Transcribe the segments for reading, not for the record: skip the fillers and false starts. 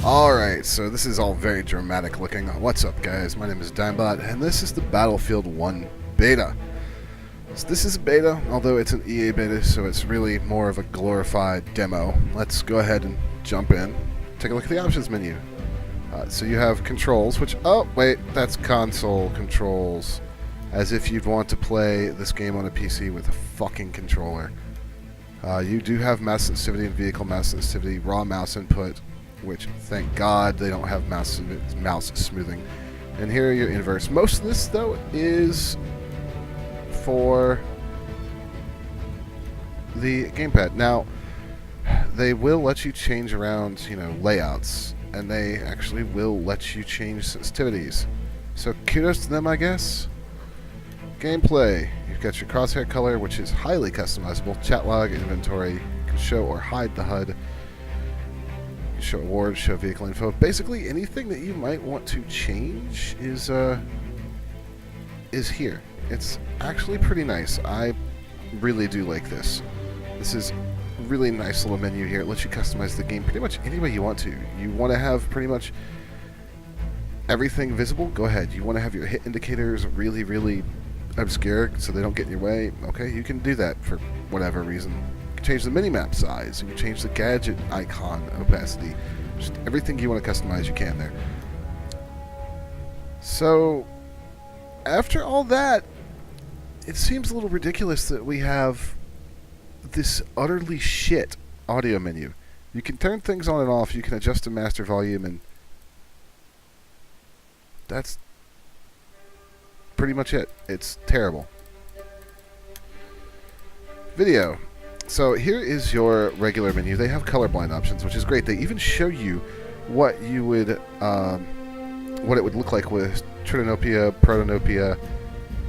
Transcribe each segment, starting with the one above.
Alright, so this is all very dramatic looking. What's up, guys? My name is Dimebot, and this is the Battlefield 1 beta. So this is a beta, although it's an EA beta, so it's really more of a glorified demo. Let's go ahead and jump in. Take a look at the options menu. So you have controls, which... Oh, wait, that's console controls. As if you'd want to play this game on a PC with a fucking controller. You do have mouse sensitivity and vehicle mouse sensitivity, raw mouse input, which, thank God, they don't have mouse smoothing. And here are your inverts. Most of this, though, is for the gamepad. Now, they will let you change around, layouts, and they actually will let you change sensitivities. So kudos to them, I guess. Gameplay. You've got your crosshair color, which is highly customizable. Chat log, inventory. You can show or hide the HUD. Show awards, show vehicle info. Basically, anything that you might want to change is here. It's actually pretty nice. I really do like this. This is a really nice little menu here. It lets you customize the game pretty much any way you want to. You want to have pretty much everything visible? Go ahead. You want to have your hit indicators really, really obscure so they don't get in your way? Okay, you can do that for whatever reason. Change the minimap size, you can change the gadget icon opacity, just everything you want to customize you can there. So after all that, it seems a little ridiculous that we have this utterly shit audio menu. You can turn things on and off, you can adjust the master volume, and that's pretty much it. It's terrible. Video. So here is your regular menu. They have colorblind options, which is great. They even show you what you would, what it would look like with Tritanopia, Protanopia.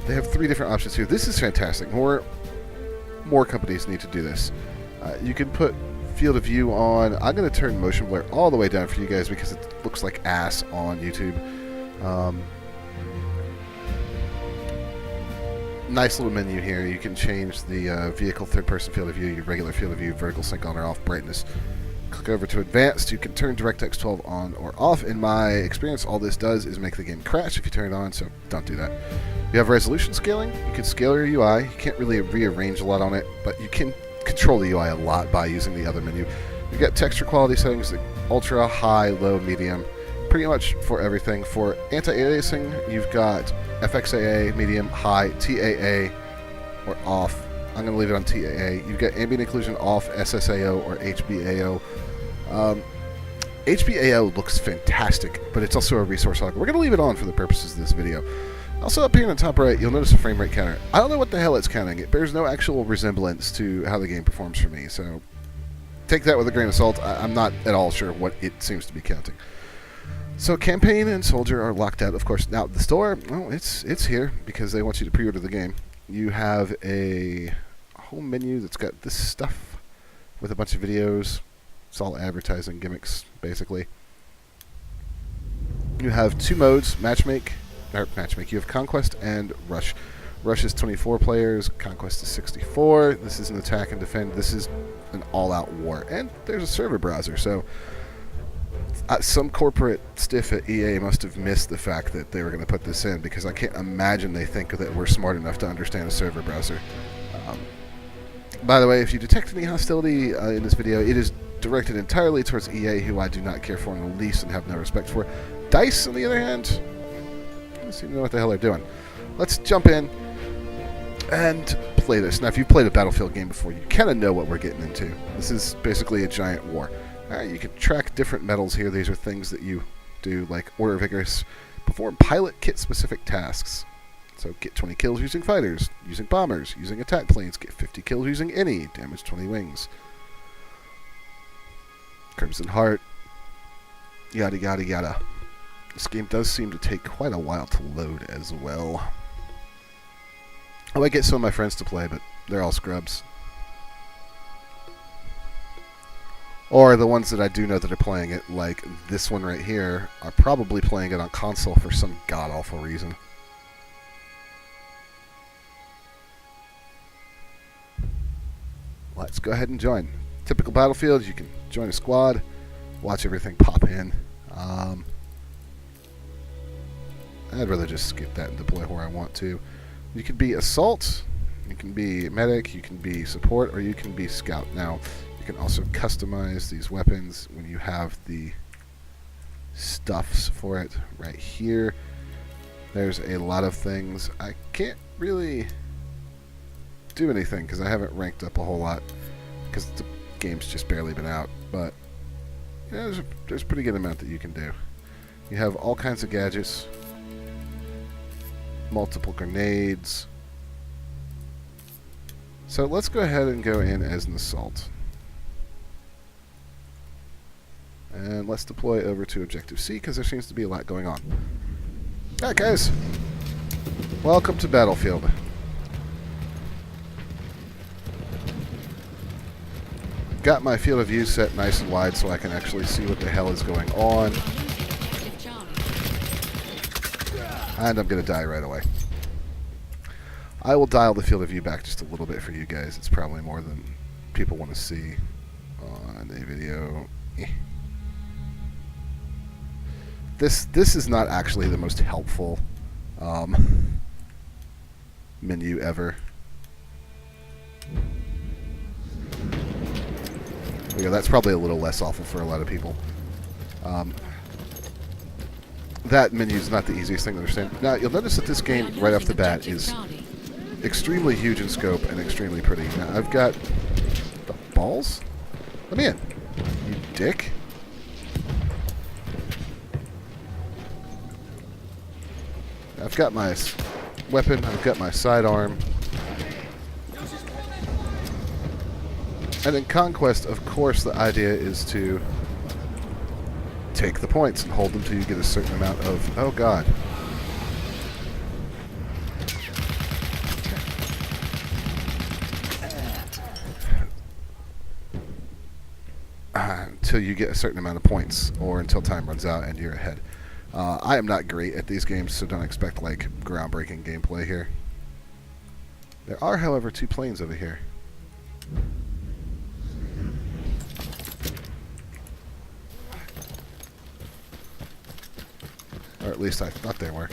They have 3 different options here. This is fantastic. More companies need to do this. You can put field of view on. I'm going to turn motion blur all the way down for you guys because it looks like ass on YouTube. Nice little menu here. You can change the vehicle third-person field of view, your regular field of view, vertical sync on or off, brightness. Click over to advanced. You can turn DirectX 12 on or off. In my experience, all this does is make the game crash if you turn it on, so don't do that. You have resolution scaling. You can scale your UI. You can't really rearrange a lot on it, but you can control the UI a lot by using the other menu. You got texture quality settings like ultra, high, low, medium. Pretty much for everything. For anti-aliasing, you've got FXAA, medium, high, TAA, or off. I'm going to leave it on TAA. You've got ambient occlusion off, SSAO, or HBAO. HBAO looks fantastic, but it's also a resource hog. We're going to leave it on for the purposes of this video. Also up here in the top right, you'll notice a frame rate counter. I don't know what the hell it's counting. It bears no actual resemblance to how the game performs for me, so take that with a grain of salt. I'm not at all sure what it seems to be counting. So campaign and soldier are locked out, of course. Now the store, well, it's here because they want you to pre-order the game. You have a home menu that's got this stuff with a bunch of videos. It's all advertising gimmicks, basically. You have 2 modes, matchmake. You have Conquest and Rush. Rush is 24 players, Conquest is 64. This is an attack and defend. This is an all-out war. And there's a server browser, so some corporate stiff at EA must have missed the fact that they were going to put this in, because I can't imagine they think that we're smart enough to understand a server browser. By the way, if you detect any hostility in this video, it is directed entirely towards EA, who I do not care for in the least and have no respect for. DICE, on the other hand, they seem to know what the hell they're doing. Let's jump in and play this. Now, if you've played a Battlefield game before, you kind of know what we're getting into. This is basically a giant war. You can track different medals here. These are things that you do, like Order Vigorous. Perform pilot kit-specific tasks. So get 20 kills using fighters, using bombers, using attack planes. Get 50 kills using any. Damage 20 wings. Crimson Heart. Yada, yada, yada. This game does seem to take quite a while to load as well. I might get some of my friends to play, but they're all scrubs. Or the ones that I do know that are playing it, like this one right here, are probably playing it on console for some god-awful reason. Let's go ahead and join. Typical Battlefield, you can join a squad. watch everything pop in. I'd rather just skip that and deploy where I want to. You can be assault, you can be medic, you can be support, or you can be scout. Now, you can also customize these weapons when you have the stuffs for it right here. There's a lot of things. I can't really do anything because I haven't ranked up a whole lot because the game's just barely been out, but you know, there's a pretty good amount that you can do. You have all kinds of gadgets, multiple grenades. So let's go ahead and go in as an assault. And let's deploy over to Objective C because there seems to be a lot going on. Alright guys, welcome to Battlefield. Got my field of view set nice and wide so I can actually see what the hell is going on. And I'm going to die right away. I will dial the field of view back just a little bit for you guys. It's probably more than people want to see on a video. This is not actually the most helpful menu ever. Yeah, that's probably a little less awful for a lot of people. That menu is not the easiest thing to understand. Now, you'll notice that this game, right off the bat, is extremely huge in scope and extremely pretty. Now, I've got the balls? Let me in, you dick. I've got my weapon, I've got my sidearm. And in Conquest, of course, the idea is to take the points and hold them till you get a certain amount of... Oh, God. Until you get a certain amount of points, or until time runs out and you're ahead. I am not great at these games, so don't expect, like, groundbreaking gameplay here. There are, however, 2 planes over here. Or at least I thought they were.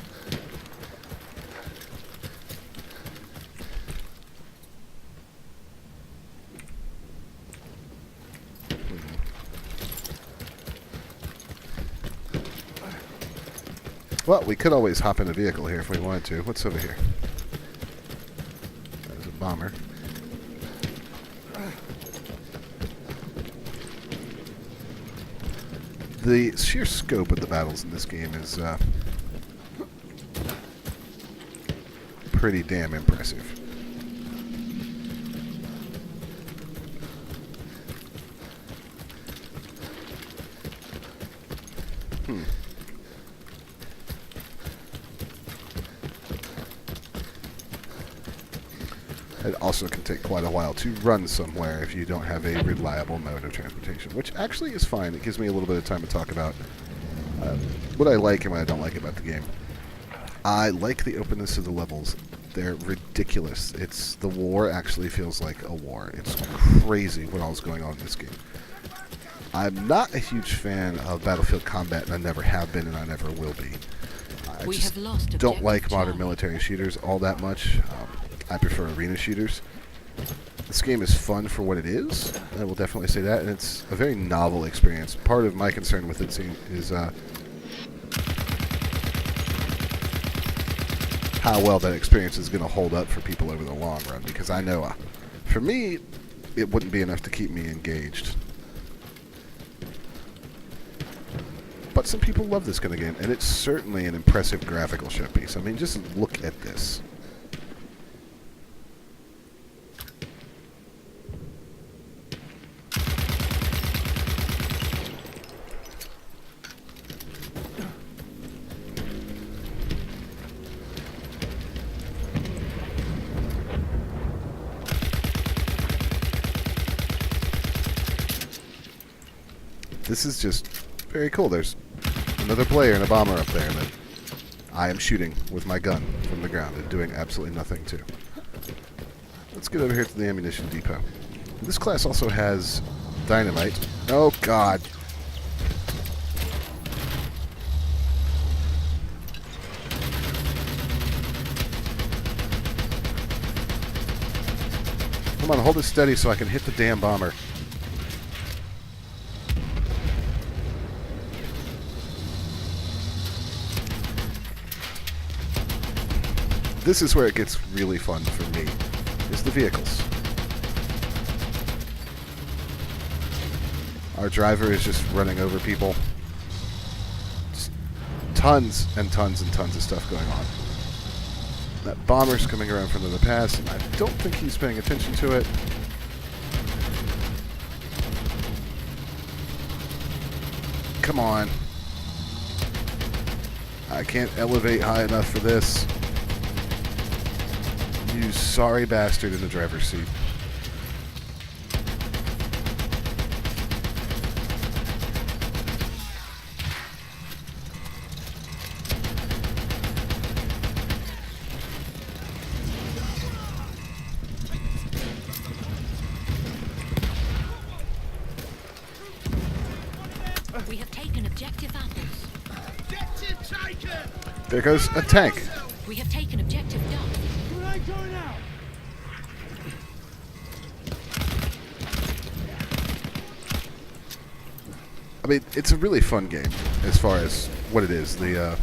Well, we could always hop in a vehicle here if we wanted to. What's over here? There's a bomber. The sheer scope of the battles in this game is pretty damn impressive. It also can take quite a while to run somewhere if you don't have a reliable mode of transportation, which actually is fine. It gives me a little bit of time to talk about what I like and what I don't like about the game. I like the openness of the levels. They're ridiculous. The war actually feels like a war. It's crazy what all is going on in this game. I'm not a huge fan of Battlefield combat, and I never have been, and I never will be. I just don't like modern military shooters all that much. I prefer arena shooters. This game is fun for what it is, I will definitely say that, and it's a very novel experience. Part of my concern with it is how well that experience is going to hold up for people over the long run, because I know, for me, it wouldn't be enough to keep me engaged. But some people love this kind of game, and it's certainly an impressive graphical showpiece. I mean, just look at this. This is just very cool. There's another player and a bomber up there that I am shooting with my gun from the ground and doing absolutely nothing to. Let's get over here to the ammunition depot. This class also has dynamite. Oh, God. Come on, hold it steady so I can hit the damn bomber. This is where it gets really fun for me, is the vehicles. Our driver is just running over people. Just tons and tons and tons of stuff going on. That bomber's coming around from the pass, and I don't think he's paying attention to it. Come on. I can't elevate high enough for this. You sorry bastard in the driver's seat. We have taken objective apples. Objective taken! There goes a tank. We have taken objective Duff. Where are they going out? I mean, it's a really fun game as far as what it is. The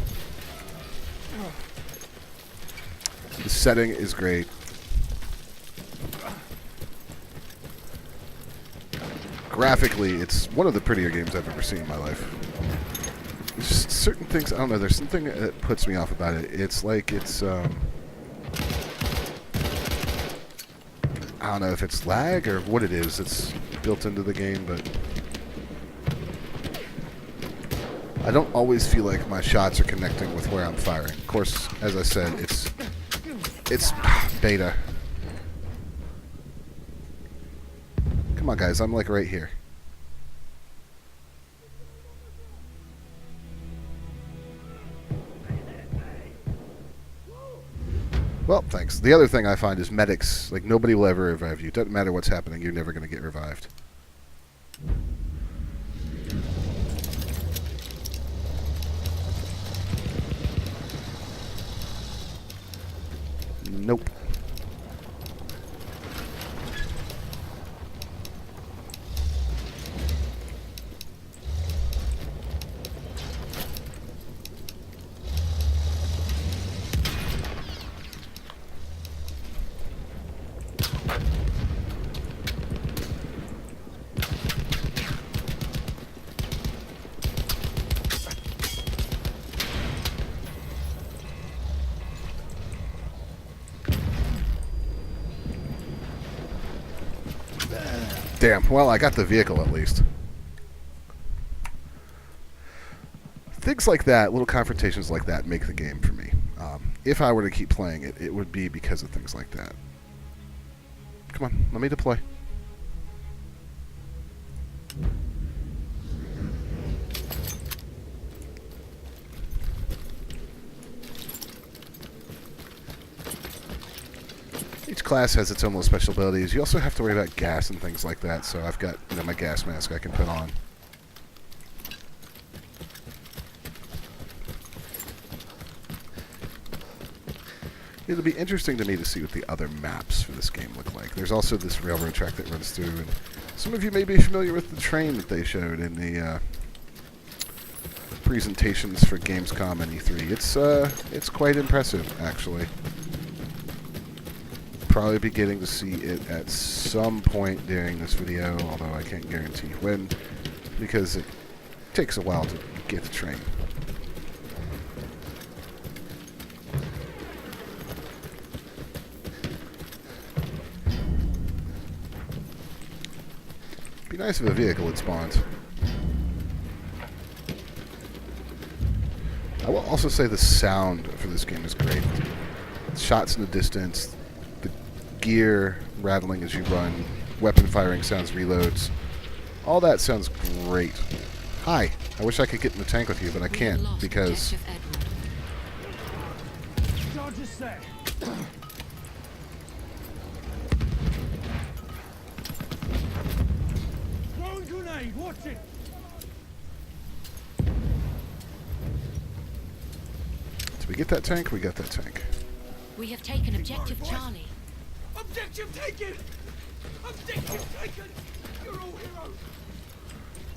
setting is great. Graphically, it's one of the prettier games I've ever seen in my life. There's just certain things, I don't know, there's something that puts me off about it. It's like it's, I don't know if it's lag or what it is. It's built into the game, but I don't always feel like my shots are connecting with where I'm firing. Of course, as I said, it's beta. Come on, guys, I'm like right here. Well, thanks. The other thing I find is medics. Like, nobody will ever revive you. Doesn't matter what's happening, you're never going to get revived. Nope. Damn. Well, I got the vehicle at least. Things like that, little confrontations like that, make the game for me. If I were to keep playing it, it would be because of things like that. Come on, let me deploy. Each class has its own little special abilities. You also have to worry about gas and things like that, so I've got, my gas mask I can put on. It'll be interesting to me to see what the other maps for this game look like. There's also this railroad track that runs through, and some of you may be familiar with the train that they showed in the presentations for Gamescom and E3. It's quite impressive, actually. Probably be getting to see it at some point during this video, although I can't guarantee when, because it takes a while to get the train. Be nice if a vehicle had spawned. I will also say the sound for this game is great. Shots in the distance, the gear rattling as you run, weapon firing sounds, reloads. All that sounds great. Hi. I wish I could get in the tank with you, but I can't because... Charges set. Throwing grenade, watch it. Did we get that tank? We got that tank. We have taken objective Charlie. Objective taken. Objective taken! You're all heroes!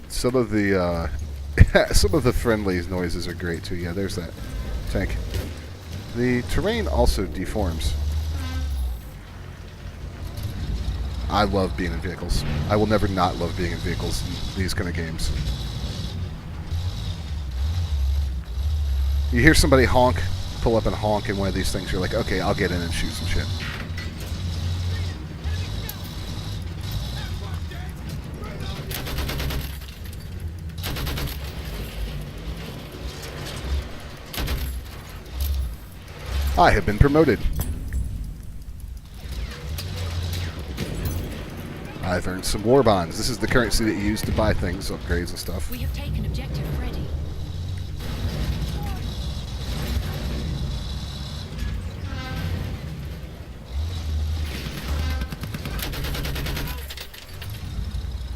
Some of the some of the friendly noises are great too. Yeah, there's that tank. The terrain also deforms. I love being in vehicles. I will never not love being in vehicles in these kind of games. You hear somebody honk, pull up and honk in one of these things, you're like, okay, I'll get in and shoot some shit. I have been promoted. I've earned some war bonds. This is the currency that you use to buy things, upgrades and stuff. We have taken objective Freddy.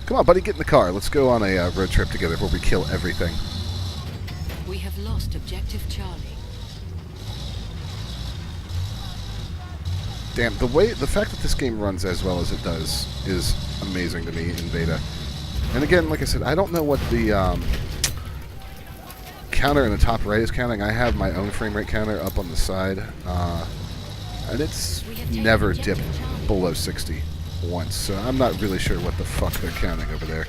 Come on, buddy, get in the car. Let's go on a road trip together where we kill everything. We have lost objective Charlie. Damn, the fact that this game runs as well as it does is amazing to me in beta. And again, like I said, I don't know what the counter in the top right is counting. I have my own frame rate counter up on the side, and it's never dipped below 60 once, so I'm not really sure what the fuck they're counting over there.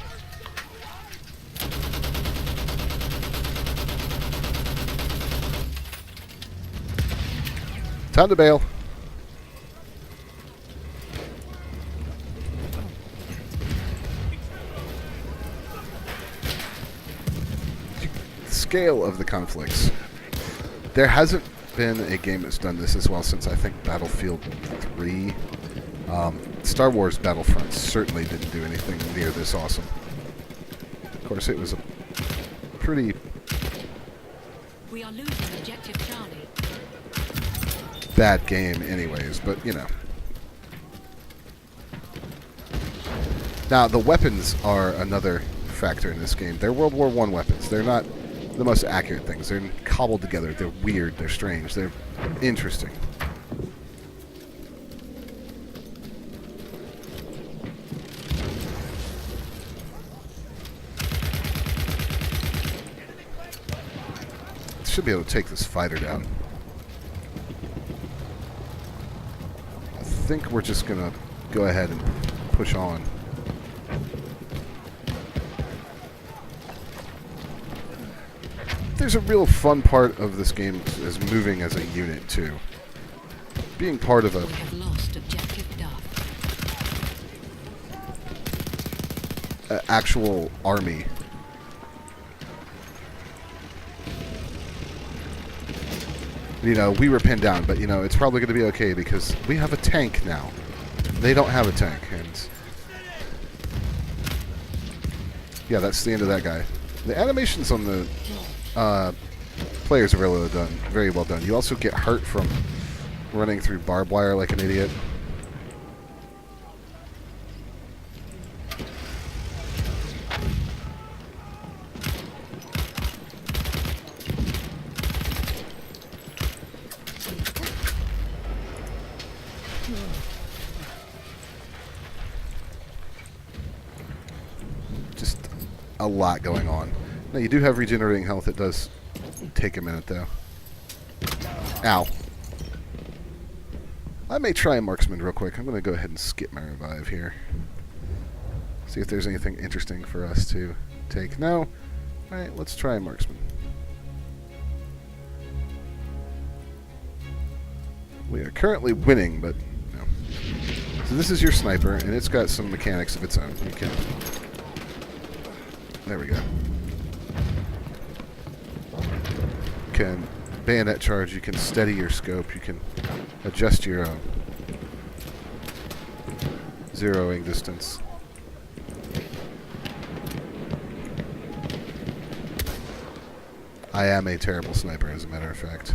Time to bail. Scale of the conflicts. There hasn't been a game that's done this as well since I think Battlefield 3. Star Wars Battlefront certainly didn't do anything near this awesome. Of course, it was a pretty We are losing objective Charlie. bad game anyways, but you know. Now, the weapons are another factor in this game. They're World War I weapons. They're not the most accurate things. They're cobbled together. They're weird. They're strange. They're interesting. Should be able to take this fighter down. I think we're just gonna go ahead and push on. There's a real fun part of this game is moving as a unit too. Being part of We have lost objective Duff. a actual army. You know, we were pinned down, but you know, it's probably going to be okay because we have a tank now. They don't have a tank, and yeah, that's the end of that guy. The animations on the players are very well done. You also get hurt from running through barbed wire like an idiot. Just a lot going on. Now, you do have regenerating health. It does take a minute, though. Ow. I may try a marksman real quick. I'm going to go ahead and skip my revive here. See if there's anything interesting for us to take. No? Alright, let's try a marksman. We are currently winning, but no. So this is your sniper, and it's got some mechanics of its own. You can... There we go. You can bayonet charge, you can steady your scope, you can adjust your zeroing distance. I am a terrible sniper, as a matter of fact.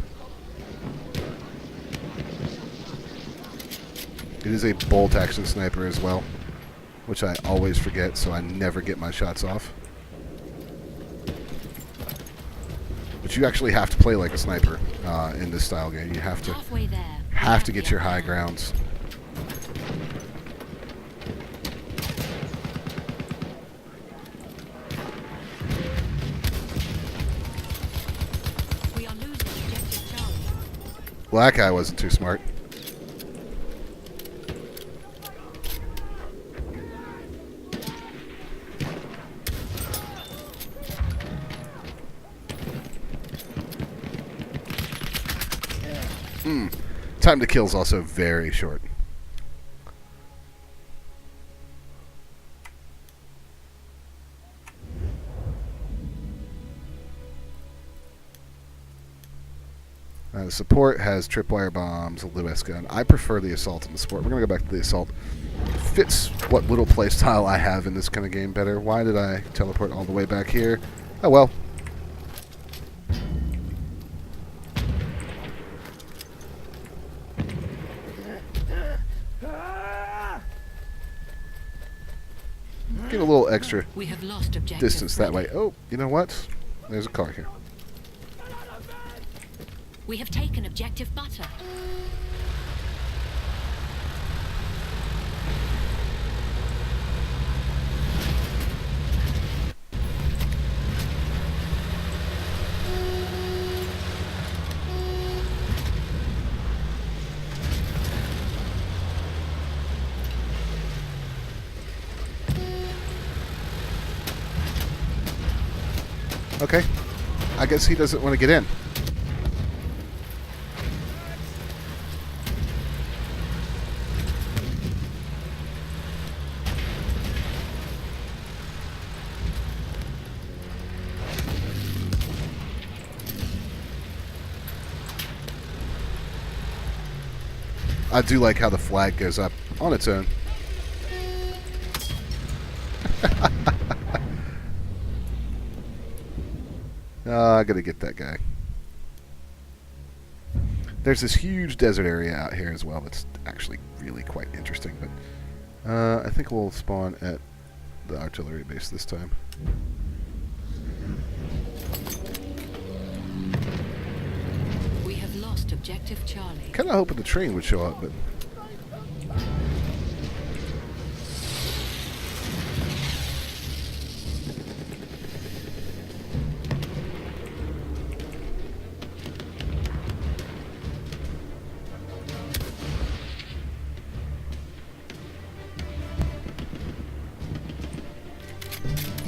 It is a bolt action sniper as well, which I always forget, so I never get my shots off. But you actually have to play like a sniper in this style game. You have to Halfway there. have to get your high grounds. Well, that guy wasn't too smart. Time to kill is also very short. The support has tripwire bombs, a Lewis gun. I prefer the assault and the support. We're going to go back to the assault. Fits what little play style I have in this kind of game better. Why did I teleport all the way back here? Oh well. Get a little extra We have lost objective distance that Freddy. way. Oh, you know what? There's a car here. We have taken objective Butter. Okay. I guess he doesn't want to get in. I do like how the flag goes up on its own. I gotta get that guy. There's this huge desert area out here as well that's actually really quite interesting, but I think we'll spawn at the artillery base this time. We have lost objective Charlie. Kind of hoping the train would show up, but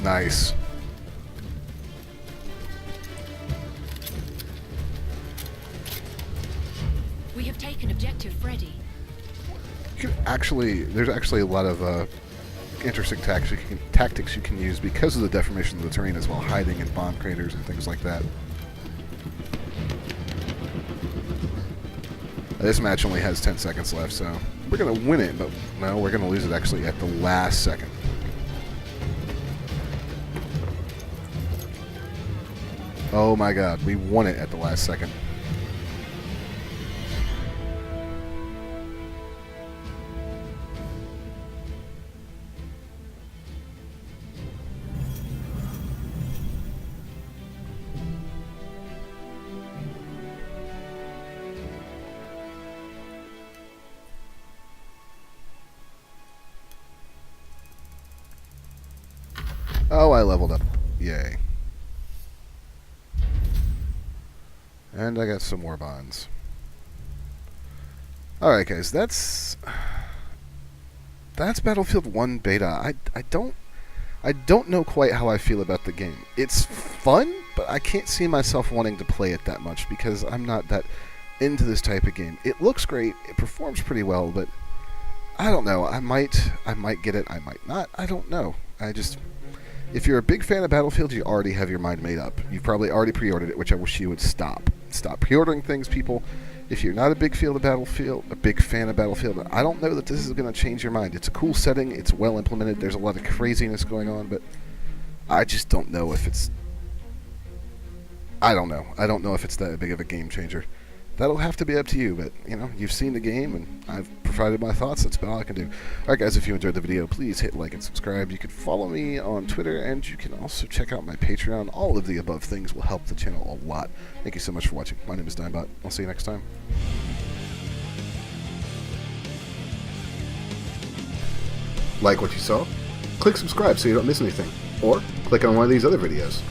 nice. We have taken objective Freddy. You can there's actually a lot of interesting tactics you can use because of the deformation of the terrain as well, hiding in bomb craters and things like that. This match only has 10 seconds left, so we're going to win it, but no, we're going to lose it actually at the last second. Oh my god, we won it at the last second. Oh, I leveled up. Yay. And I got some more bonds. Alright guys, that's Battlefield 1 beta. I don't know quite how I feel about the game. It's fun, but I can't see myself wanting to play it that much because I'm not that into this type of game. It looks great, it performs pretty well, but I don't know. I might get it, I might not. I don't know. If you're a big fan of Battlefield, you already have your mind made up. You've probably already pre-ordered it, which I wish you would stop. Stop pre-ordering things, people. If you're not a big fan of Battlefield, I don't know that this is going to change your mind. It's a cool setting. It's well implemented. There's a lot of craziness going on, but I just don't know if it's... I don't know. I don't know if it's that big of a game changer. That'll have to be up to you, but, you know, you've seen the game, and I've provided my thoughts. That's about all I can do. Alright, guys, if you enjoyed the video, please hit like and subscribe. You can follow me on Twitter, and you can also check out my Patreon. All of the above things will help the channel a lot. Thank you so much for watching. My name is Dimebot. I'll see you next time. Like what you saw? Click subscribe so you don't miss anything. Or click on one of these other videos.